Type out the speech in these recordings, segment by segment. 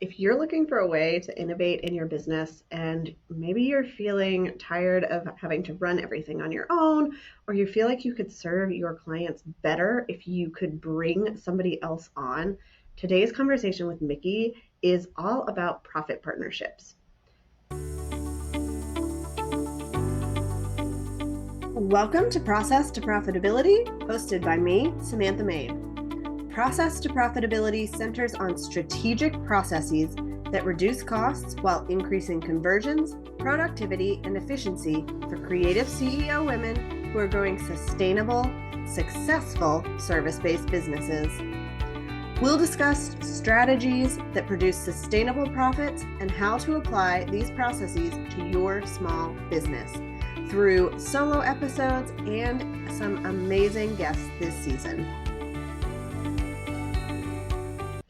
If you're looking for a way to innovate in your business and maybe you're feeling tired of having to run everything on your own, or you feel like you could serve your clients better if you could bring somebody else on, today's conversation with Mikki is all about profit partnerships. Welcome to Process to Profitability, hosted by me, Samantha Mabe. Process to Profitability centers on strategic processes that reduce costs while increasing conversions, productivity, and efficiency for creative CEO women who are growing sustainable, successful service-based businesses. We'll discuss strategies that produce sustainable profits and how to apply these processes to your small business through solo episodes and some amazing guests this season.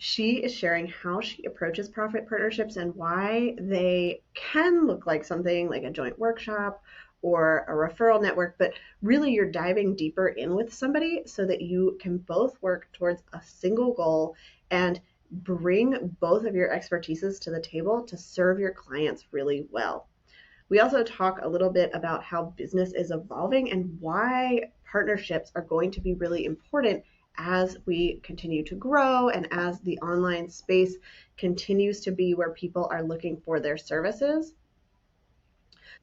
She is sharing how she approaches profit partnerships and why they can look like something like a joint workshop or a referral network, but really you're diving deeper in with somebody so that you can both work towards a single goal and bring both of your expertises to the table to serve your clients really well. We also talk a little bit about how business is evolving and why partnerships are going to be really important as we continue to grow and as the online space continues to be where people are looking for their services.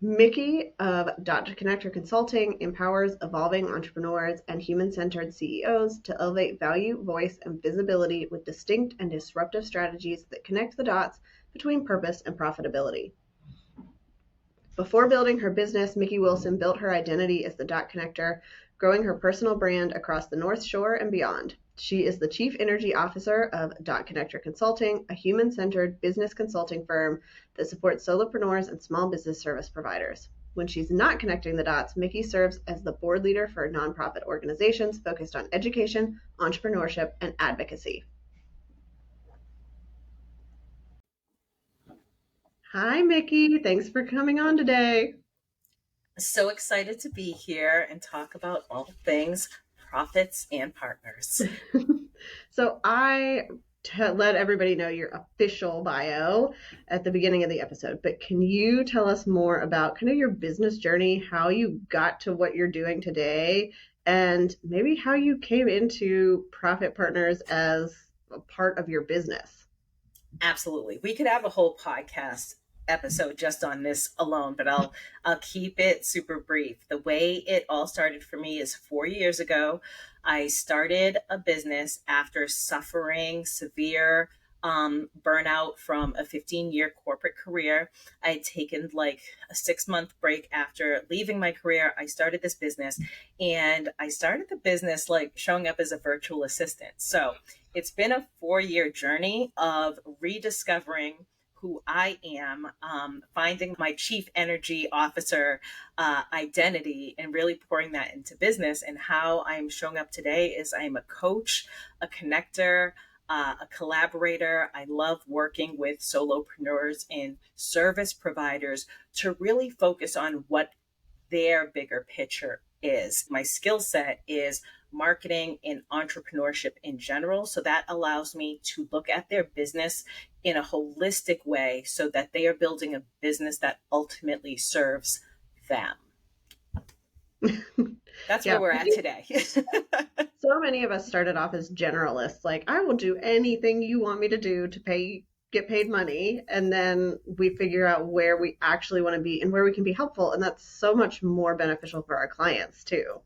Mikki of Connector Consulting empowers evolving entrepreneurs and human-centered CEOs to elevate value, voice, and visibility with distinct and disruptive strategies that connect the dots between purpose and profitability. Before building her business, Mikki Wilson built her identity as the Dot Connector, growing her personal brand across the North Shore and beyond. She is the Chief Energy Officer of Dot Connector Consulting, a human-centered business consulting firm that supports solopreneurs and small business service providers. When she's not connecting the dots, Mikki serves as the board leader for nonprofit organizations focused on education, entrepreneurship, and advocacy. Hi, Mikki. Thanks for coming on today. So excited to be here and talk about all things profits and partners. So I let everybody know your official bio at the beginning of the episode, but can you tell us more about kind of your business journey, how you got to what you're doing today, and maybe how you came into Profit Partners as a part of your business? Absolutely. We could have a whole podcast episode just on this alone, but I'll keep it super brief. The way it all started for me is 4 years ago. I started a business after suffering severe burnout from a 15-year corporate career. I had taken like a 6-month break after leaving my career. I started this business, and I started the business like showing up as a virtual assistant. So it's been a 4-year journey of rediscovering who I am, finding my chief energy officer identity and really pouring that into business. And how I'm showing up today is I'm a coach, a connector, a collaborator. I love working with solopreneurs and service providers to really focus on what their bigger picture is. My skill set is marketing and entrepreneurship in general. So that allows me to look at their business in a holistic way so that they are building a business that ultimately serves them. That's where we're at today. So many of us started off as generalists, like, I will do anything you want me to do to get paid money. And then we figure out where we actually want to be and where we can be helpful. And that's so much more beneficial for our clients too.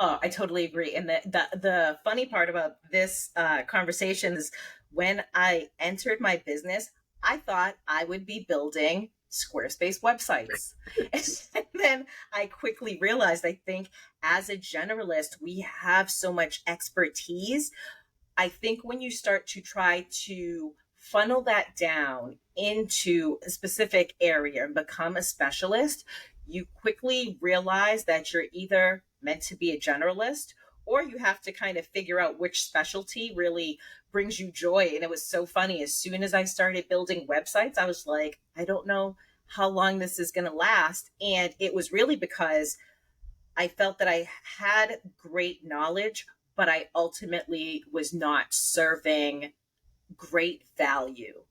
Oh, I totally agree. And the funny part about this conversation is when I entered my business, I thought I would be building Squarespace websites. And then I quickly realized, I think as a generalist, we have so much expertise. I think when you start to try to funnel that down into a specific area and become a specialist, you quickly realize that you're either meant to be a generalist or you have to kind of figure out which specialty really brings you joy. And it was so funny. As soon as I started building websites, I was like, I don't know how long this is going to last. And it was really because I felt that I had great knowledge, but I ultimately was not serving great value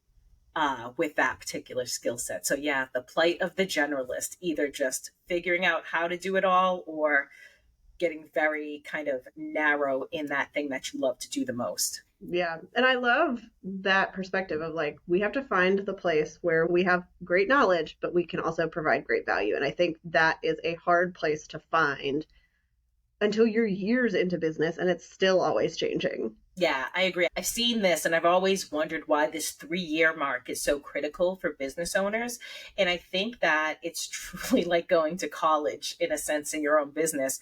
with that particular skill set. So yeah, the plight of the generalist, either just figuring out how to do it all or getting very kind of narrow in that thing that you love to do the most. Yeah. And I love that perspective of like, we have to find the place where we have great knowledge, but we can also provide great value. And I think that is a hard place to find until you're years into business and it's still always changing. Yeah, I agree. I've seen this and I've always wondered why this 3 year mark is so critical for business owners. And I think that it's truly like going to college in a sense in your own business.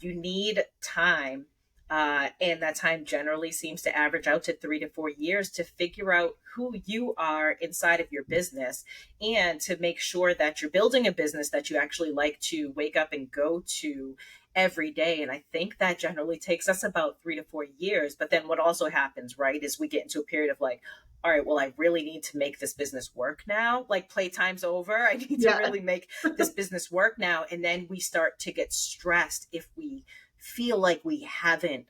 You need time. And that time generally seems to average out to 3 to 4 years to figure out who you are inside of your business and to make sure that you're building a business that you actually like to wake up and go to every day. And I think that generally takes us about 3 to 4 years. But then what also happens, right, is we get into a period of like, all right, well, I really need to make this business work now. Like playtime's over. I need to really make this business work now. And then we start to get stressed if we feel like we haven't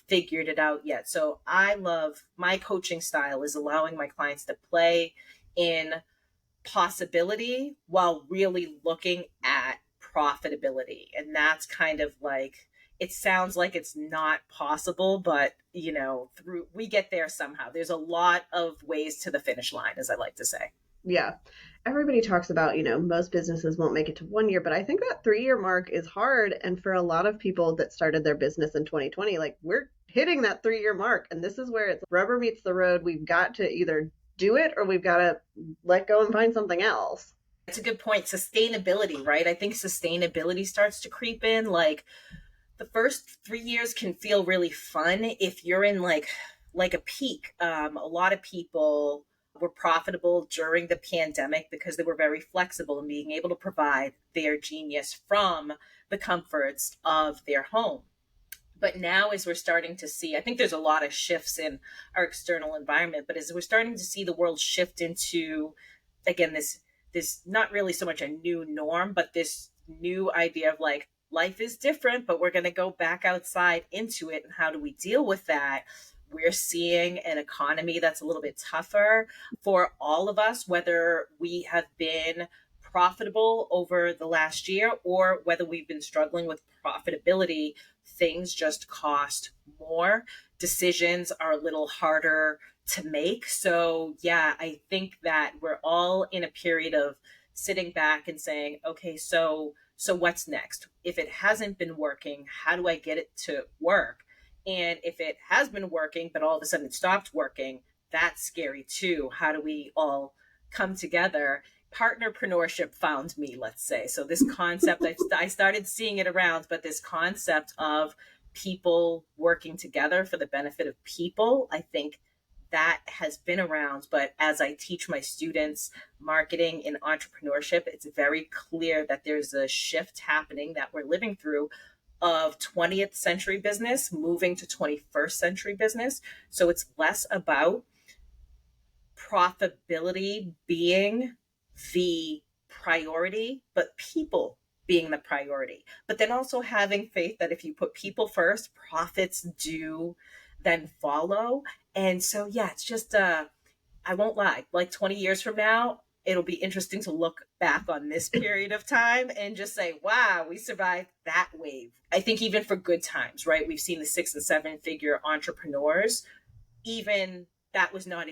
figured it out yet. So I love my coaching style is allowing my clients to play in possibility while really looking at profitability. And that's kind of like, it sounds like it's not possible, but you know, through we get there somehow. There's a lot of ways to the finish line, as I like to say. Yeah. Everybody talks about, most businesses won't make it to 1 year, but I think that 3 year mark is hard. And for a lot of people that started their business in 2020, like we're hitting that 3 year mark. And this is where it's rubber meets the road. We've got to either do it or we've got to let go and find something else. It's a good point. Sustainability, right? I think sustainability starts to creep in. Like the first 3 years can feel really fun if you're in like a peak. A lot of people were profitable during the pandemic because they were very flexible in being able to provide their genius from the comforts of their home. But now, as we're starting to see, I think there's a lot of shifts in our external environment, but as we're starting to see the world shift into, again, this not really so much a new norm, but this new idea of like life is different, but we're going to go back outside into it. And how do we deal with that? We're seeing an economy that's a little bit tougher for all of us, whether we have been profitable over the last year or whether we've been struggling with profitability. Things just cost more. Decisions are a little harder to make. So yeah, I think that we're all in a period of sitting back and saying, okay, so what's next? If it hasn't been working, how do I get it to work? And if it has been working, but all of a sudden it stopped working, that's scary too. How do we all come together? Partnerpreneurship found me, let's say. So this concept, I started seeing it around, but this concept of people working together for the benefit of people, I think that has been around. But as I teach my students marketing and entrepreneurship, it's very clear that there's a shift happening that we're living through of 20th century business moving to 21st century business. So it's less about profitability being the priority, but people being the priority. But then also having faith that if you put people first, profits do then follow. And so, yeah, it's just, I won't lie, like 20 years from now, it'll be interesting to look back on this period of time and just say, wow, we survived that wave. I think even for good times, right? We've seen the 6 and 7 figure entrepreneurs, even that was not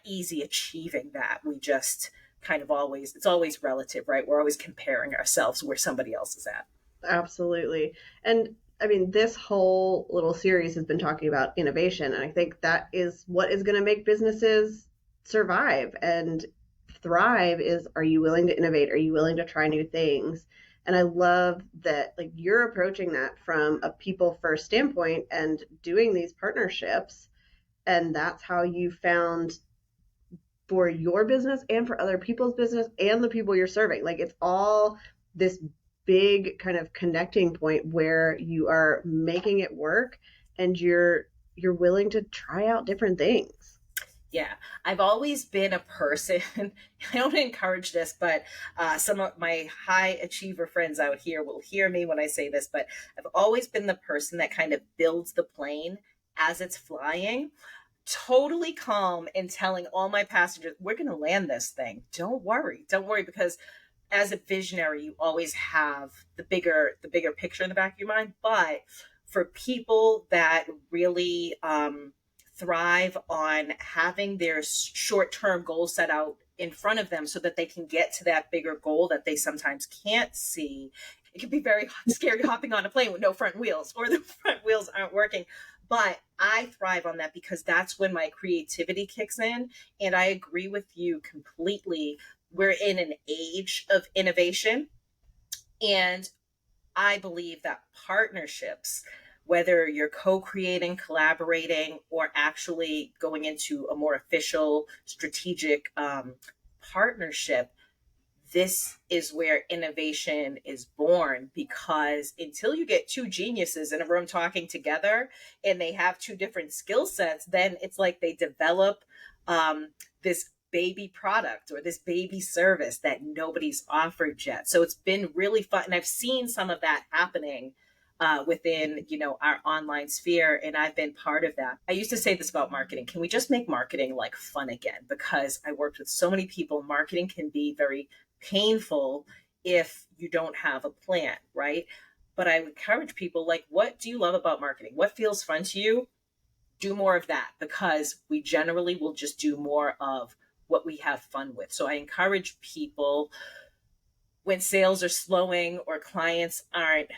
easy achieving that. We just kind of it's always relative, right? We're always comparing ourselves where somebody else is at. Absolutely. And I mean, this whole little series has been talking about innovation. And I think that is what is going to make businesses survive and thrive is, are you willing to innovate? Are you willing to try new things? And I love that like you're approaching that from a people first standpoint and doing these partnerships. And that's how you found for your business and for other people's business and the people you're serving. Like it's all this big kind of connecting point where you are making it work and you're willing to try out different things. Yeah, I've always been a person, I don't encourage this, but some of my high achiever friends out here will hear me when I say this, but I've always been the person that kind of builds the plane as it's flying. totally calm and telling all my passengers, we're going to land this thing. Don't worry. Don't worry, because as a visionary, you always have the bigger picture in the back of your mind. But for people that really thrive on having their short-term goals set out in front of them so that they can get to that bigger goal that they sometimes can't see, it can be very scary hopping on a plane with no front wheels, or the front wheels aren't working. But I thrive on that because that's when my creativity kicks in. And I agree with you completely. We're in an age of innovation. And I believe that partnerships, whether you're co-creating, collaborating, or actually going into a more official strategic partnership, this is where innovation is born. Because until you get two geniuses in a room talking together and they have two different skill sets, then it's like they develop this baby product or this baby service that nobody's offered yet. So it's been really fun. And I've seen some of that happening within, our online sphere, and I've been part of that. I used to say this about marketing: can we just make marketing like fun again? Because I worked with so many people. Marketing can be very painful if you don't have a plan, right? But I would encourage people, like, what do you love about marketing? What feels fun to you? Do more of that, because we generally will just do more of what we have fun with. So I encourage people, when sales are slowing or clients aren't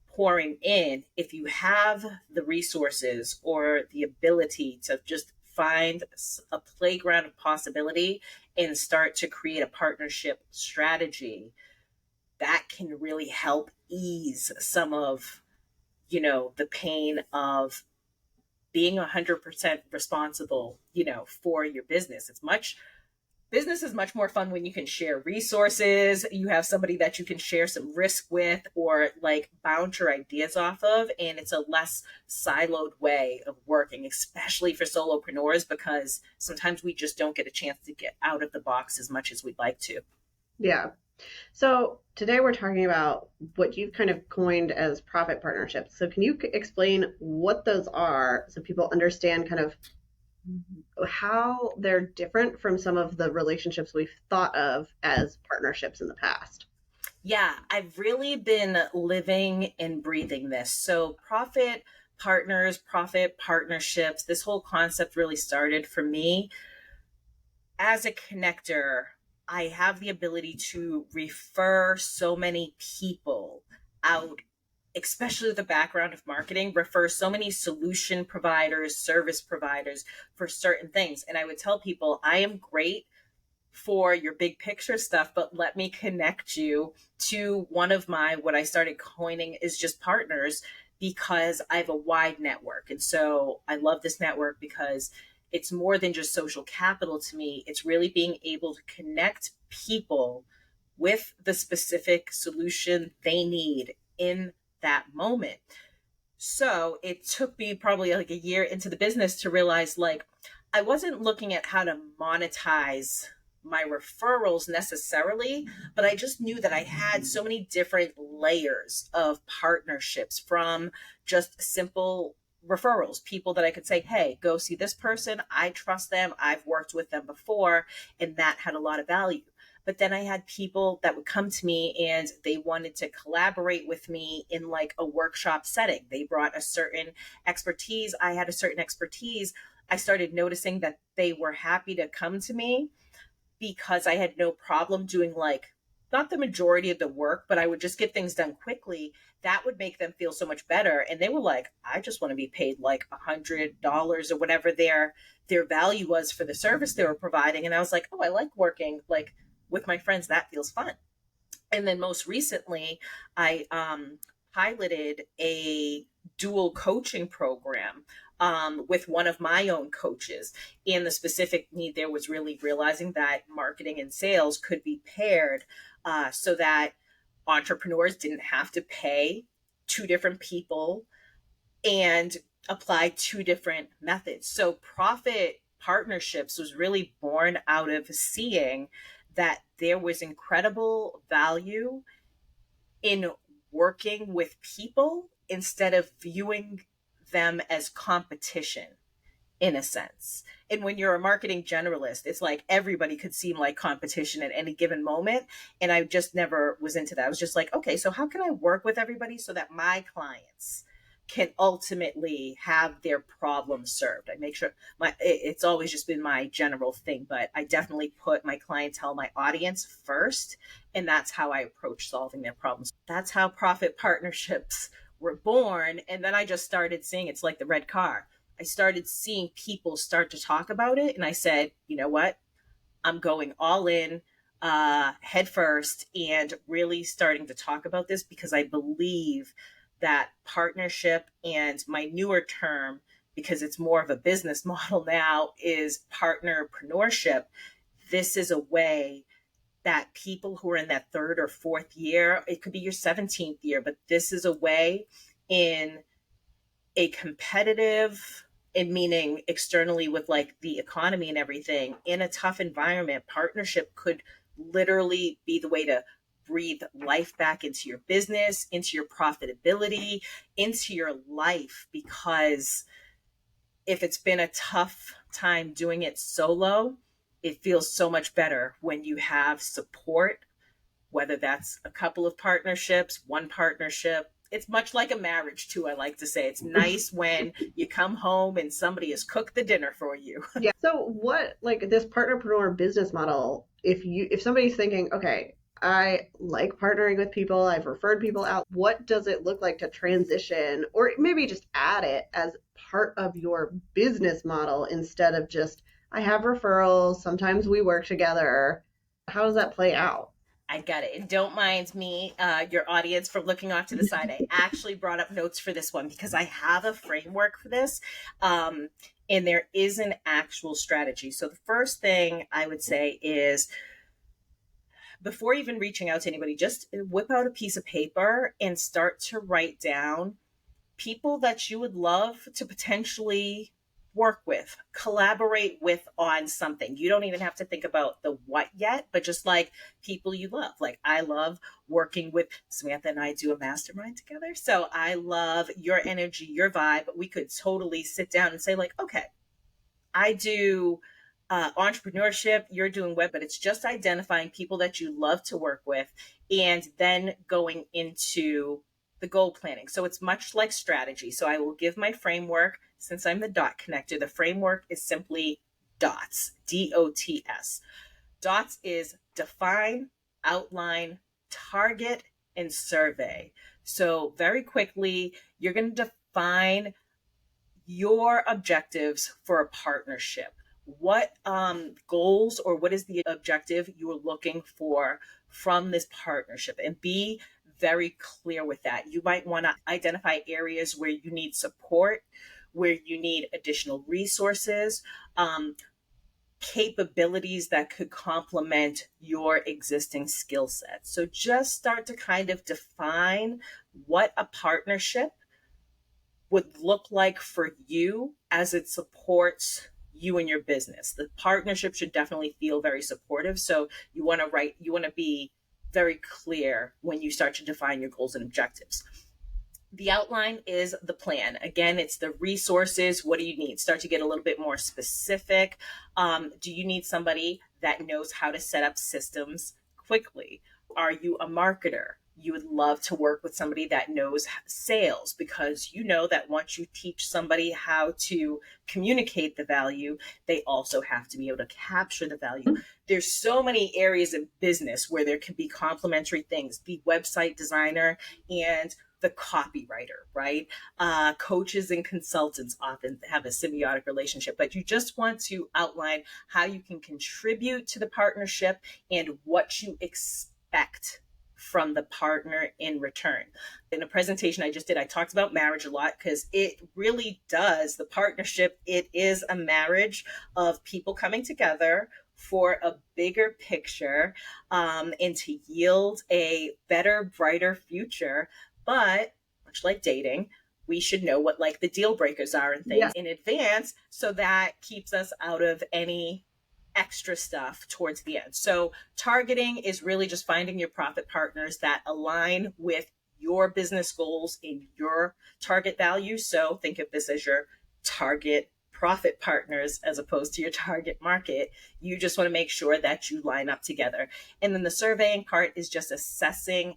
pouring in, if you have the resources or the ability to just find a playground of possibility and start to create a partnership strategy, that can really help ease some of, the pain of being 100% responsible, for your business. Business is much more fun when you can share resources. You have somebody that you can share some risk with, or like bounce your ideas off of. And it's a less siloed way of working, especially for solopreneurs, because sometimes we just don't get a chance to get out of the box as much as we'd like to. Yeah. So today we're talking about what you've kind of coined as profit partnerships. So can you explain what those are so people understand kind of how they're different from some of the relationships we've thought of as partnerships in the past? Yeah, I've really been living and breathing this. So, profit partners, profit partnerships, this whole concept really started for me as a connector. I have the ability to refer so many people out, especially the background of marketing, refer so many solution providers, service providers for certain things. And I would tell people, I am great for your big picture stuff, but let me connect you to one of my, what I started coining is just partners, because I have a wide network. And so I love this network because it's more than just social capital to me. It's really being able to connect people with the specific solution they need in that moment. So it took me probably like a year into the business to realize, like, I wasn't looking at how to monetize my referrals necessarily, but I just knew that I had so many different layers of partnerships, from just simple referrals, people that I could say, hey, go see this person. I trust them. I've worked with them before, and that had a lot of value. But then I had people that would come to me and they wanted to collaborate with me in like a workshop setting. They brought a certain expertise. I had a certain expertise. I started noticing that they were happy to come to me because I had no problem doing, like, not the majority of the work, but I would just get things done quickly. That would make them feel so much better. And they were like, I just want to be paid like $100 or whatever their value was for the service they were providing. And I was like, oh, I like working like with my friends. That feels fun. And then most recently, I piloted a dual coaching program with one of my own coaches. And the specific need there was really realizing that marketing and sales could be paired, so that entrepreneurs didn't have to pay two different people and apply two different methods. So profit partnerships was really born out of seeing that there was incredible value in working with people instead of viewing them as competition. in a sense. And when you're a marketing generalist, it's like everybody could seem like competition at any given moment. And I just never was into that. I was just like, okay, so how can I work with everybody so that my clients can ultimately have their problems served? I make sure it's always just been my general thing, but I definitely put my clientele, my audience first. And that's how I approach solving their problems. That's how profit partnerships were born. And then I just started seeing it's like the red car. I started seeing people start to talk about it. And I said, you know what? I'm going all in, head first, and really starting to talk about this because I believe that partnership, and my newer term, because it's more of a business model now, is partnerpreneurship. This is a way that people who are in that third or fourth year, it could be your 17th year, but this is a way in a competitive, and meaning externally with like the economy and everything, in a tough environment, partnership could literally be the way to breathe life back into your business, into your profitability, into your life. Because if it's been a tough time doing it solo, it feels so much better when you have support, whether that's a couple of partnerships, one partnership. It's much like a marriage too. I like to say it's nice when you come home and somebody has cooked the dinner for you. Yeah. So what, like this partnerpreneur business model, if somebody's thinking, okay, I like partnering with people, I've referred people out, what does it look like to transition or maybe just add it as part of your business model instead of just I have referrals, sometimes we work together. How does that play out? I got it. And don't mind me, your audience, for looking off to the side. I actually brought up notes for this one because I have a framework for this. And there is an actual strategy. So the first thing I would say is, before even reaching out to anybody, just whip out a piece of paper and start to write down people that you would love to potentially work with, collaborate with on something. You don't even have to think about the what yet, but just like people you love. Like I love working with Samantha, and I do a mastermind together. So I love your energy, your vibe. We could totally sit down and say like, okay, I do entrepreneurship, you're doing web, but it's just identifying people that you love to work with and then going into the goal planning. So it's much like strategy. So I will give my framework. Since I'm the dot connector, the framework is simply DOTS, DOTS. DOTS is define, outline, target, and survey. So very quickly, you're going to define your objectives for a partnership. What goals or what is the objective you are looking for from this partnership, and be very clear with that. You might want to identify areas where you need support, where you need additional resources, capabilities that could complement your existing skill set. So just start to kind of define what a partnership would look like for you as it supports you and your business. The partnership should definitely feel very supportive. So you want to be very clear when you start to define your goals and objectives. The outline is the plan. Again, it's the resources. What do you need? Start to get a little bit more specific. Do you need somebody that knows how to set up systems quickly? Are you a marketer? You would love to work with somebody that knows sales, because you know that once you teach somebody how to communicate the value, they also have to be able to capture the value. There's so many areas of business where there can be complementary things. The website designer and the copywriter, right? Coaches and consultants often have a symbiotic relationship, but you just want to outline how you can contribute to the partnership and what you expect from the partner in return. In a presentation I just did, I talked about marriage a lot because it really does. The partnership, it is a marriage of people coming together for a bigger picture, and to yield a better, brighter future. But much like dating, we should know what like the deal breakers are and things in advance, so that keeps us out of any extra stuff towards the end. So targeting is really just finding your profit partners that align with your business goals and your target value. So think of this as your target profit partners as opposed to your target market. You just want to make sure that you line up together. And then the surveying part is just assessing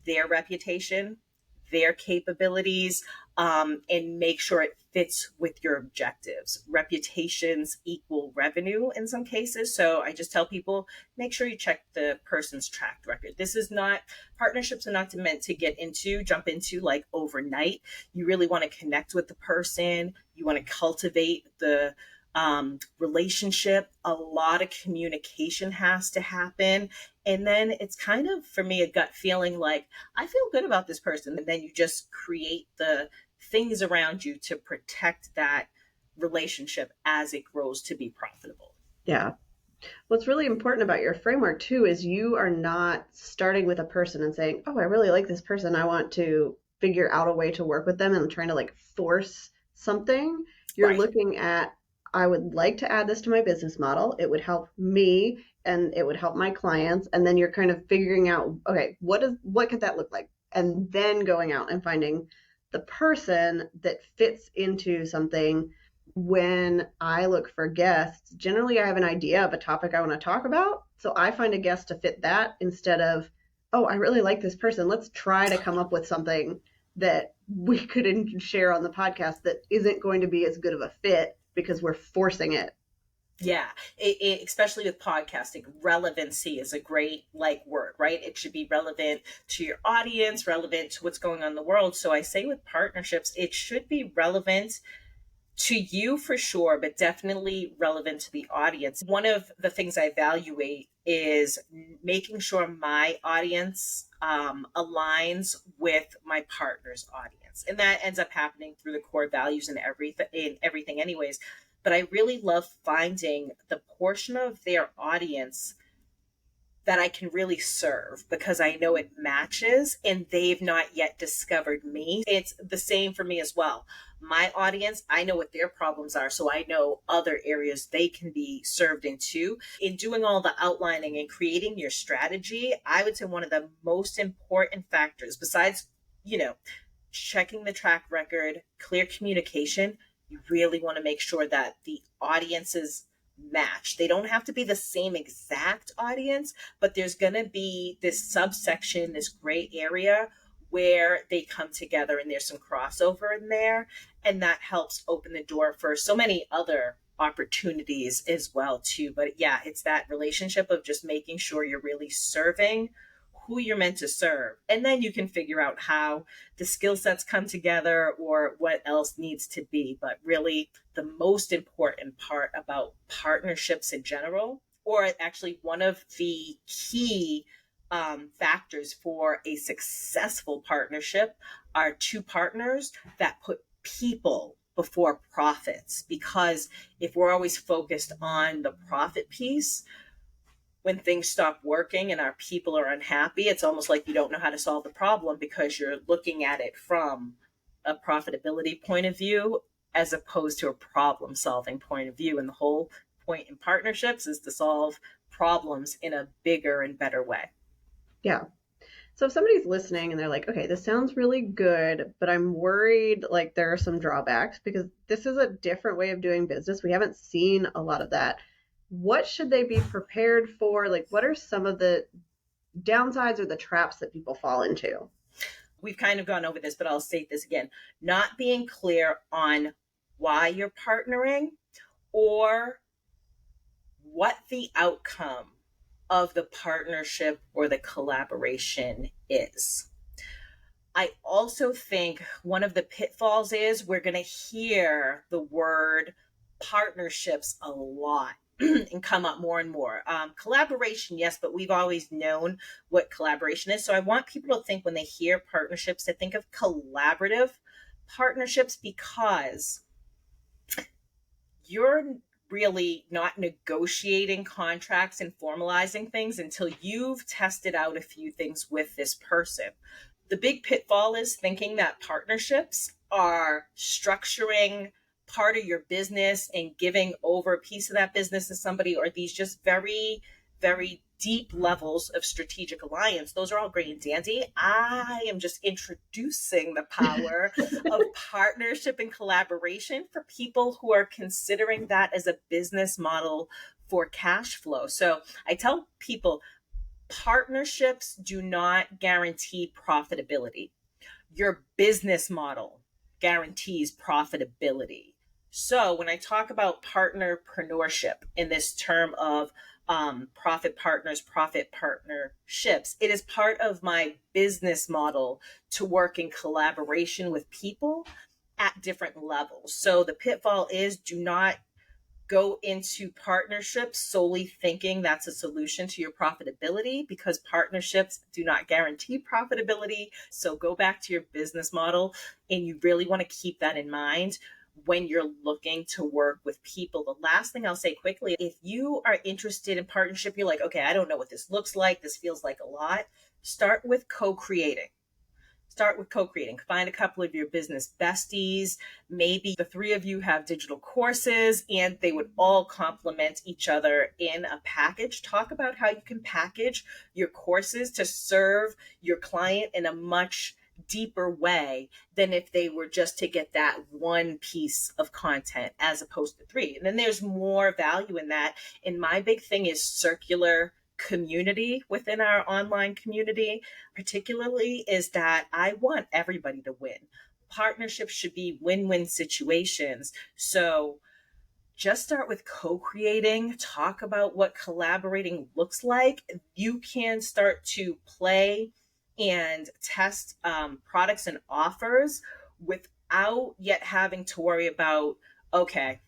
their reputation, their capabilities, and make sure it fits with your objectives. Reputations equal revenue in some cases. So I just tell people, make sure you check the person's track record. This is not, partnerships are not meant to jump into like overnight. You really want to connect with the person. You want to cultivate the relationship. A lot of communication has to happen. And then it's kind of, for me, a gut feeling like, I feel good about this person. And then you just create the things around you to protect that relationship as it grows to be profitable. Yeah. What's really important about your framework too is you are not starting with a person and saying, oh, I really like this person, I want to figure out a way to work with them, and trying to like force something. You're Right. looking at, I would like to add this to my business model. It would help me and it would help my clients. And then you're kind of figuring out, okay, what could that look like? And then going out and finding the person that fits into something. When I look for guests, generally I have an idea of a topic I want to talk about. So I find a guest to fit that instead of, oh, I really like this person. Let's try to come up with something that we could share on the podcast that isn't going to be as good of a fit because we're forcing it. Yeah, especially with podcasting, relevancy is a great word, right? It should be relevant to your audience, relevant to what's going on in the world. So I say with partnerships, it should be relevant to you for sure, but definitely relevant to the audience. One of the things I evaluate is making sure my audience aligns with my partner's audience. And that ends up happening through the core values and everything anyways. But I really love finding the portion of their audience that I can really serve because I know it matches and they've not yet discovered me. It's the same for me as well. My audience, I know what their problems are, so I know other areas they can be served into. In doing all the outlining and creating your strategy, I would say one of the most important factors, besides, checking the track record, clear communication, you really want to make sure that the audiences match. They don't have to be the same exact audience, but there's going to be this subsection, this gray area where they come together and there's some crossover in there. And that helps open the door for so many other opportunities as well too. But yeah, it's that relationship of just making sure you're really serving who you're meant to serve. And then you can figure out how the skill sets come together or what else needs to be. But really, the most important part about partnerships in general, or actually one of the key factors for a successful partnership, are two partners that put people before profits. Because if we're always focused on the profit piece, when things stop working and our people are unhappy, it's almost like you don't know how to solve the problem because you're looking at it from a profitability point of view as opposed to a problem solving point of view. And the whole point in partnerships is to solve problems in a bigger and better way. Yeah. So if somebody's listening and they're like, okay, this sounds really good, but I'm worried like there are some drawbacks because this is a different way of doing business. We haven't seen a lot of that. What should they be prepared for? Like, what are some of the downsides or the traps that people fall into? We've kind of gone over this, but I'll state this again. Not being clear on why you're partnering or what the outcome of the partnership or the collaboration is. I also think one of the pitfalls is we're going to hear the word partnerships a lot and come up more and more. Collaboration, yes, but we've always known what collaboration is. So I want people to think when they hear partnerships to think of collaborative partnerships because you're really not negotiating contracts and formalizing things until you've tested out a few things with this person. The big pitfall is thinking that partnerships are structuring part of your business and giving over a piece of that business to somebody, or these just very, very deep levels of strategic alliance. Those are all great and dandy. I am just introducing the power of partnership and collaboration for people who are considering that as a business model for cash flow. So I tell people partnerships do not guarantee profitability. Your business model guarantees profitability. So when I talk about partnerpreneurship in this term of profit partners, profit partnerships, it is part of my business model to work in collaboration with people at different levels. So the pitfall is do not go into partnerships solely thinking that's a solution to your profitability, because partnerships do not guarantee profitability. So go back to your business model, and you really want to keep that in mind when you're looking to work with people. The last thing I'll say quickly, if you are interested in partnership, you're like, okay, I don't know what this looks like, this feels like a lot, start with co-creating. Start with co-creating. Find a couple of your business besties. Maybe the three of you have digital courses and they would all complement each other in a package. Talk about how you can package your courses to serve your client in a much deeper way than if they were just to get that one piece of content as opposed to three. And then there's more value in that. And my big thing is circular community within our online community, particularly, is that I want everybody to win. Partnerships should be win-win situations. So just start with co-creating, talk about what collaborating looks like. You can start to play and test products and offers without yet having to worry about, okay,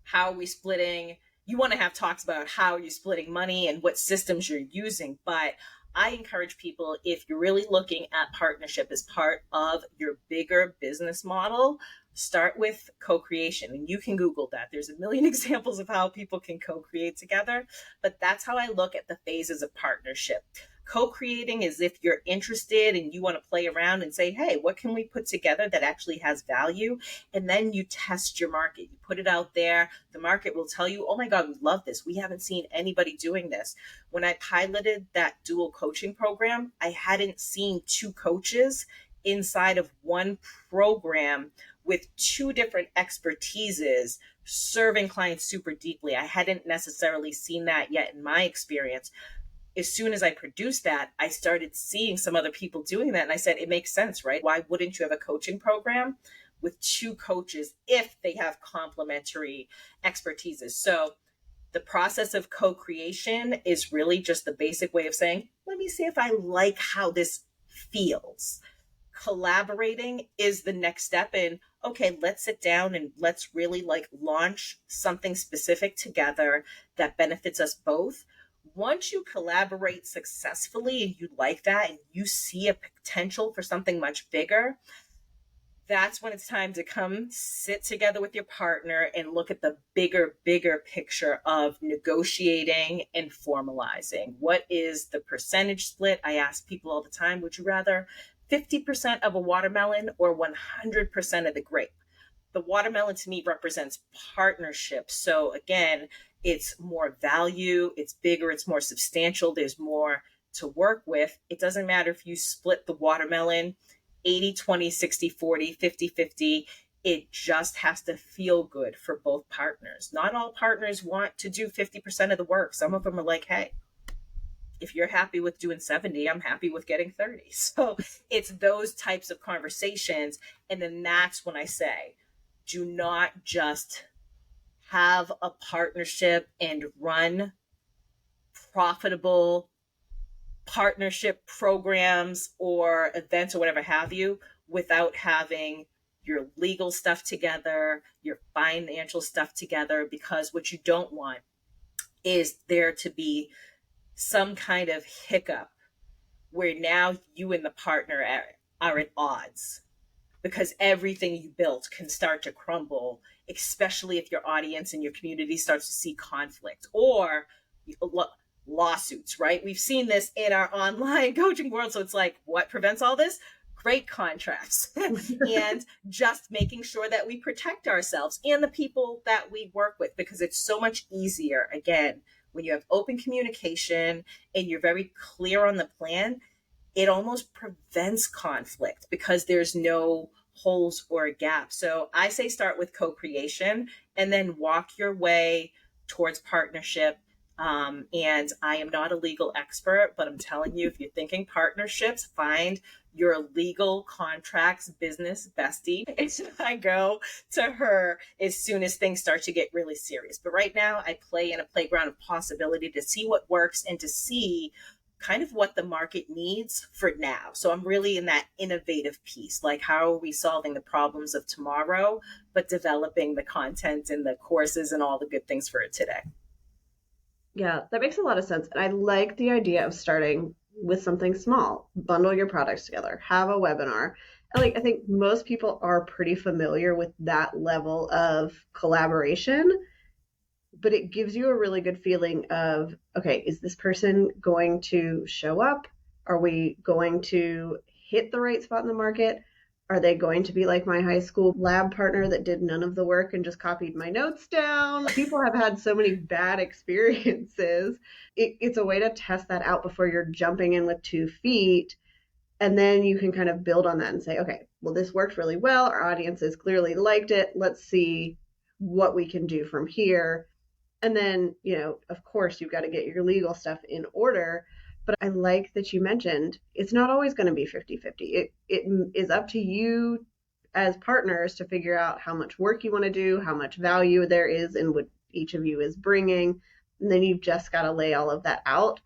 how are we splitting? You want to have talks about how you're splitting money and what systems you're using. But I encourage people, if you're really looking at partnership as part of your bigger business model, start with co-creation. And you can Google that. There's a million examples of how people can co-create together. But that's how I look at the phases of partnership. Co-creating is if you're interested and you want to play around and say, hey, what can we put together that actually has value? And then you test your market. You put it out there. The market will tell you, oh my God, we love this. We haven't seen anybody doing this. When I piloted that dual coaching program, I hadn't seen two coaches inside of one program with two different expertises serving clients super deeply. I hadn't necessarily seen that yet in my experience. As soon as I produced that, I started seeing some other people doing that. And I said, it makes sense, right? Why wouldn't you have a coaching program with two coaches if they have complementary expertises? So the process of co-creation is really just the basic way of saying, let me see if I like how this feels. Collaborating is the next step in, okay, let's sit down and let's really launch something specific together that benefits us both. Once you collaborate successfully and you like that and you see a potential for something much bigger, that's when it's time to come sit together with your partner and look at the bigger picture of negotiating and formalizing. What is the percentage split? I ask people all the time, would you rather 50% of a watermelon or 100% of the grape? The watermelon to me represents partnership. So again, it's more value, it's bigger, it's more substantial, there's more to work with. It doesn't matter if you split the watermelon 80-20, 60-40, 50-50. It just has to feel good for both partners. Not all partners want to do 50% of the work. Some of them are like, hey, if you're happy with doing 70, I'm happy with getting 30. So it's those types of conversations. And then that's when I say, do not just have a partnership and run profitable partnership programs or events or whatever have you without having your legal stuff together, your financial stuff together, because what you don't want is there to be some kind of hiccup where now you and the partner are at odds, because everything you built can start to crumble, especially if your audience and your community starts to see conflict or lawsuits, right? We've seen this in our online coaching world. So it's like, what prevents all this? Great contracts and just making sure that we protect ourselves and the people that we work with, because it's so much easier, again, when you have open communication and you're very clear on the plan, it almost prevents conflict because there's no holes or gaps. So I say start with co-creation and then walk your way towards partnership. And I am not a legal expert, but I'm telling you, if you're thinking partnerships, find your legal contracts business bestie. And I go to her as soon as things start to get really serious. But right now, I play in a playground of possibility to see what works and to see kind of what the market needs for now. So I'm really in that innovative piece. Like, how are we solving the problems of tomorrow, but developing the content and the courses and all the good things for it today? Yeah, that makes a lot of sense. And I like the idea of starting with something small. Bundle your products together, have a webinar. And like I think most people are pretty familiar with that level of collaboration, but it gives you a really good feeling of, okay, is this person going to show up? Are we going to hit the right spot in the market? Are they going to be like my high school lab partner that did none of the work and just copied my notes down? People have had so many bad experiences. It's a way to test that out before you're jumping in with 2 feet. And then you can kind of build on that and say, okay, well, this worked really well. Our audiences clearly liked it. Let's see what we can do from here. And then, of course, you've got to get your legal stuff in order. But I like that you mentioned it's not always going to be 50-50. It is up to you as partners to figure out how much work you want to do, how much value there is in what each of you is bringing. And then you've just got to lay all of that out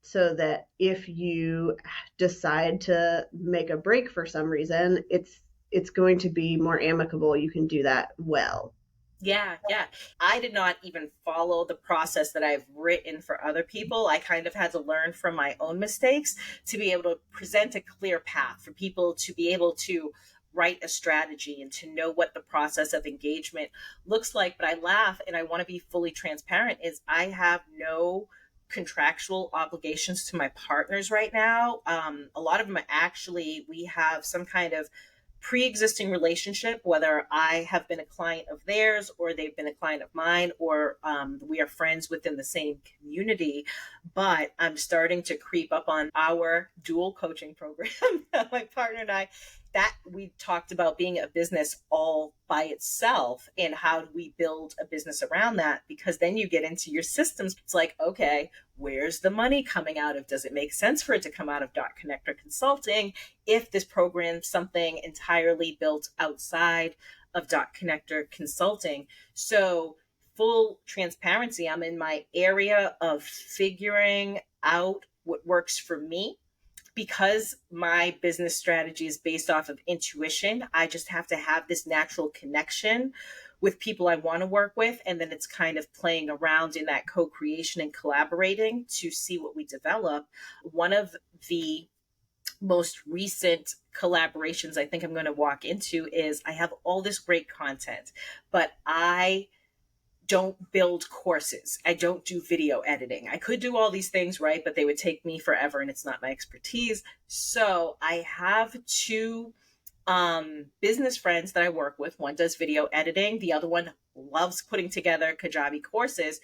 so that if you decide to make a break for some reason, it's going to be more amicable. You can do that well. Yeah, yeah. I did not even follow the process that I've written for other people. I kind of had to learn from my own mistakes to be able to present a clear path for people to be able to write a strategy and to know what the process of engagement looks like. But I laugh and I want to be fully transparent is I have no contractual obligations to my partners right now. A lot of them are actually, we have some kind of pre-existing relationship, whether I have been a client of theirs or they've been a client of mine, or we are friends within the same community. But I'm starting to creep up on our dual coaching program. My partner and I, that we talked about being a business all by itself and how do we build a business around that, because then you get into your systems. It's like, okay, where's the money coming out of? Does it make sense for it to come out of Dot Connector Consulting if this program is something entirely built outside of Dot Connector Consulting? So full transparency, I'm in my area of figuring out what works for me. Because my business strategy is based off of intuition, I just have to have this natural connection with people I want to work with. And then it's kind of playing around in that co-creation and collaborating to see what we develop. One of the most recent collaborations I think I'm going to walk into is I have all this great content, but I don't build courses. I don't do video editing. I could do all these things, right? But they would take me forever and it's not my expertise. So I have two business friends that I work with. One does video editing. The other one loves putting together Kajabi courses.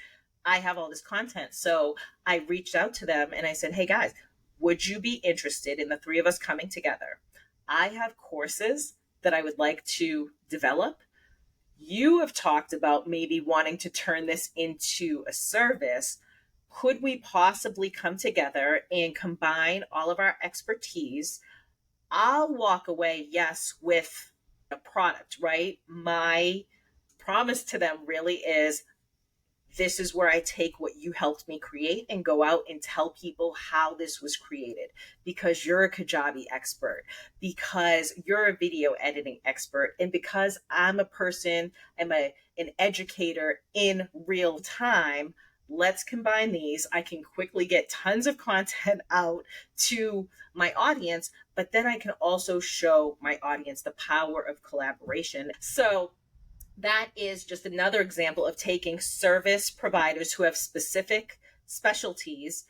I have all this content. So I reached out to them and I said, hey guys, would you be interested in the three of us coming together? I have courses that I would like to develop. You have talked about maybe wanting to turn this into a service. Could we possibly come together and combine all of our expertise? I'll walk away, yes, with a product, right? My promise to them really is this is where I take what you helped me create and go out and tell people how this was created, because you're a Kajabi expert, because you're a video editing expert, and because I'm a person, an educator in real time. Let's combine these. I can quickly get tons of content out to my audience, but then I can also show my audience the power of collaboration. So that is just another example of taking service providers who have specific specialties,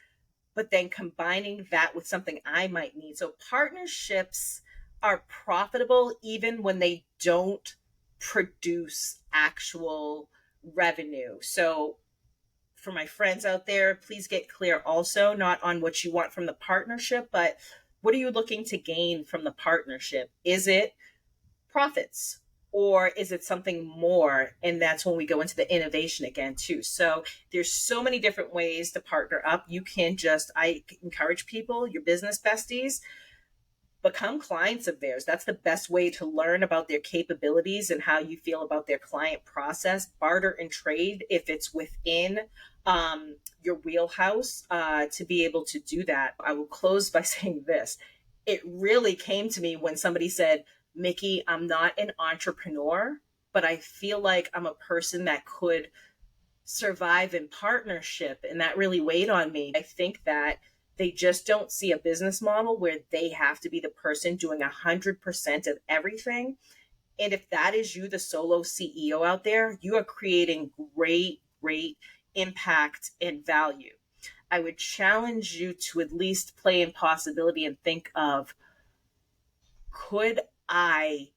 but then combining that with something I might need. So partnerships are profitable even when they don't produce actual revenue. So for my friends out there, please get clear also, not on what you want from the partnership, but what are you looking to gain from the partnership? Is it profits? Or is it something more? And that's when we go into the innovation again, too. So there's so many different ways to partner up. You can I encourage people, your business besties, become clients of theirs. That's the best way to learn about their capabilities and how you feel about their client process. Barter and trade if it's within your wheelhouse to be able to do that. I will close by saying this. It really came to me when somebody said, Mikki, I'm not an entrepreneur, but I feel like I'm a person that could survive in partnership. And that really weighed on me. I think that they just don't see a business model where they have to be the person doing 100% of everything. And if that is you, the solo CEO out there, you are creating great impact and value. I would challenge you to at least play in possibility and think of, could I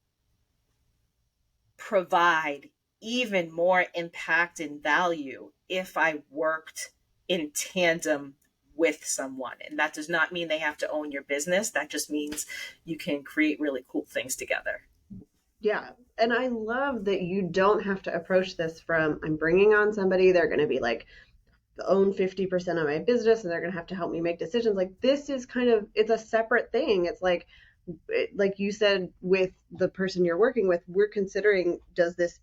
provide even more impact and value if I worked in tandem with someone? And that does not mean they have to own your business. That just means you can create really cool things together. Yeah. And I love that you don't have to approach this from, I'm bringing on somebody, they're going to be like, own 50% of my business and they're going to have to help me make decisions. Like, this is kind of, it's a separate thing. It's like you said, with the person you're working with, we're considering, does this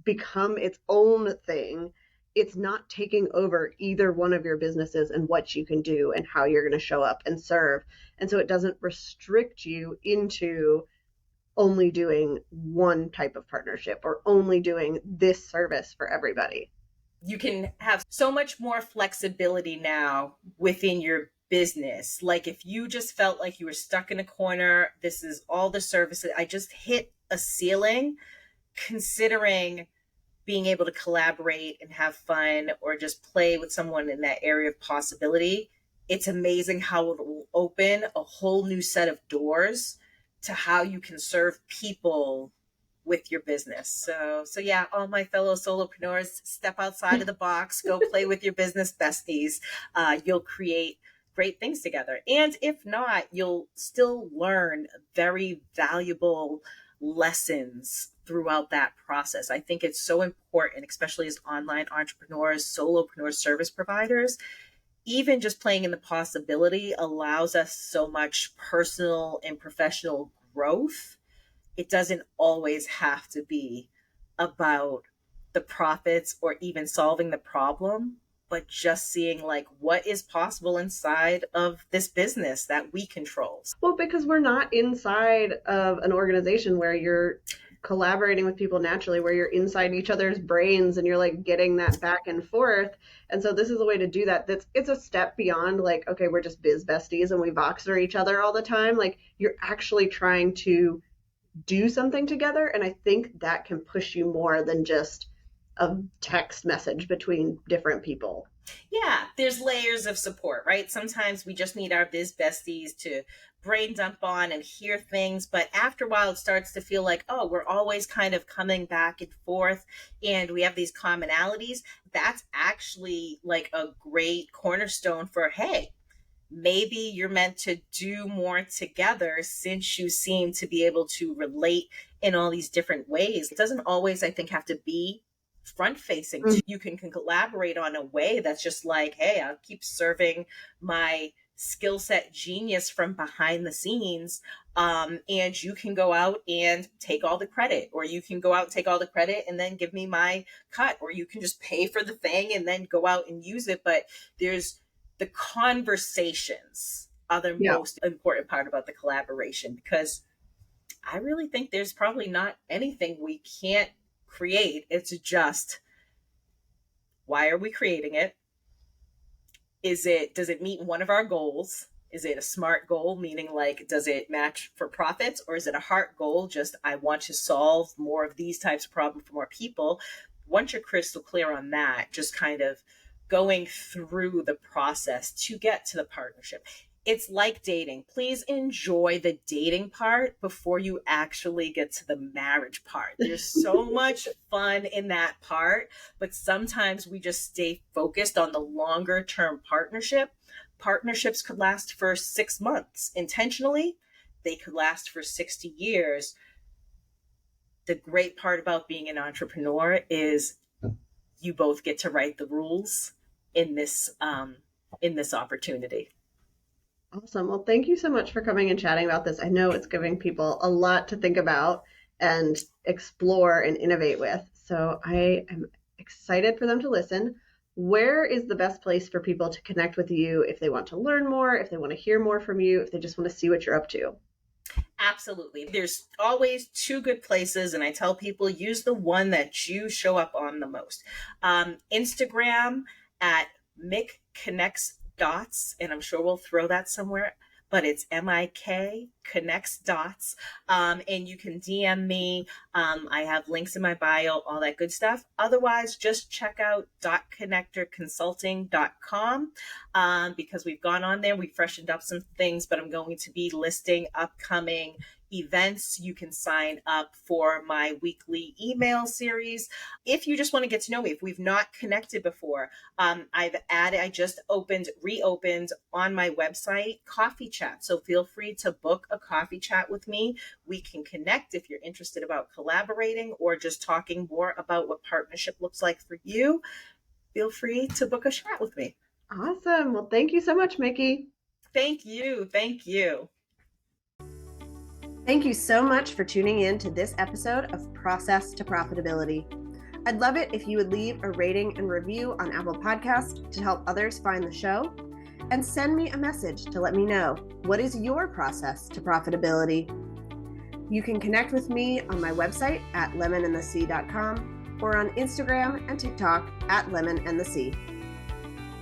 become its own thing? It's not taking over either one of your businesses and what you can do and how you're going to show up and serve. And so it doesn't restrict you into only doing one type of partnership or only doing this service for everybody. You can have so much more flexibility now within your business. Like if you just felt like you were stuck in a corner, this is all the services, I just hit a ceiling, considering being able to collaborate and have fun or just play with someone in that area of possibility, it's amazing how it will open a whole new set of doors to how you can serve people with your business. So yeah, all my fellow solopreneurs, step outside of the box, go play with your business besties. You'll create great things together. And if not, you'll still learn very valuable lessons throughout that process. I think it's so important, especially as online entrepreneurs, solopreneurs, service providers. Even just playing in the possibility allows us so much personal and professional growth. It doesn't always have to be about the profits or even solving the problem, but just seeing like what is possible inside of this business that we control. Well, because we're not inside of an organization where you're collaborating with people naturally, where you're inside each other's brains and you're like getting that back and forth. And so this is a way to do that. It's a step beyond like, okay, we're just biz besties and we Voxer each other all the time. Like, you're actually trying to do something together. And I think that can push you more than just a text message between different people. Yeah, there's layers of support, right? Sometimes we just need our biz besties to brain dump on and hear things. But after a while, it starts to feel like, oh, we're always kind of coming back and forth and we have these commonalities. That's actually like a great cornerstone for, hey, maybe you're meant to do more together since you seem to be able to relate in all these different ways. It doesn't always, I think, have to be front facing. Mm-hmm. You can collaborate on a way that's just like, hey, I'll keep serving my skill set genius from behind the scenes. And you can go out and take all the credit, or you can go out and take all the credit and then give me my cut, or you can just pay for the thing and then go out and use it. But there's the conversations are the most important part about the collaboration, because I really think there's probably not anything we can't create. It's just, why are we creating it? Does it meet one of our goals? Is it a SMART goal, meaning like, does it match for profits? Or is it a heart goal? Just, I want to solve more of these types of problems for more people. Once you're crystal clear on that, just kind of going through the process to get to the partnership. it's like dating. Please enjoy the dating part before you actually get to the marriage part. There's so much fun in that part, but sometimes we just stay focused on the longer term partnership. Partnerships could last for 6 months intentionally, they could last for 60 years. The great part about being an entrepreneur is you both get to write the rules in this opportunity. Awesome. Well, thank you so much for coming and chatting about this. I know it's giving people a lot to think about and explore and innovate with. So I am excited for them to listen. Where is the best place for people to connect with you if they want to learn more, if they want to hear more from you, if they just want to see what you're up to? Absolutely. There's always two good places, and I tell people use the one that you show up on the most. Instagram at Mick Connects Dots, and I'm sure we'll throw that somewhere, but it's MIK Connects Dots. And you can DM me. I have links in my bio, all that good stuff. Otherwise, just check out dotconnectorconsulting.com because we've gone on there. We freshened up some things, but I'm going to be listing upcoming events. You can sign up for my weekly email series. If you just want to get to know me, if we've not connected before, I just reopened on my website coffee chat. So feel free to book a coffee chat with me. We can connect if you're interested about collaborating or just talking more about what partnership looks like for you. Feel free to book a chat with me. Awesome. Well, thank you so much, Mikki. Thank you. Thank you. Thank you so much for tuning in to this episode of Process to Profitability. I'd love it if you would leave a rating and review on Apple Podcasts to help others find the show, and send me a message to let me know what is your process to profitability. You can connect with me on my website at lemonandthesea.com or on Instagram and TikTok at lemonandthesea.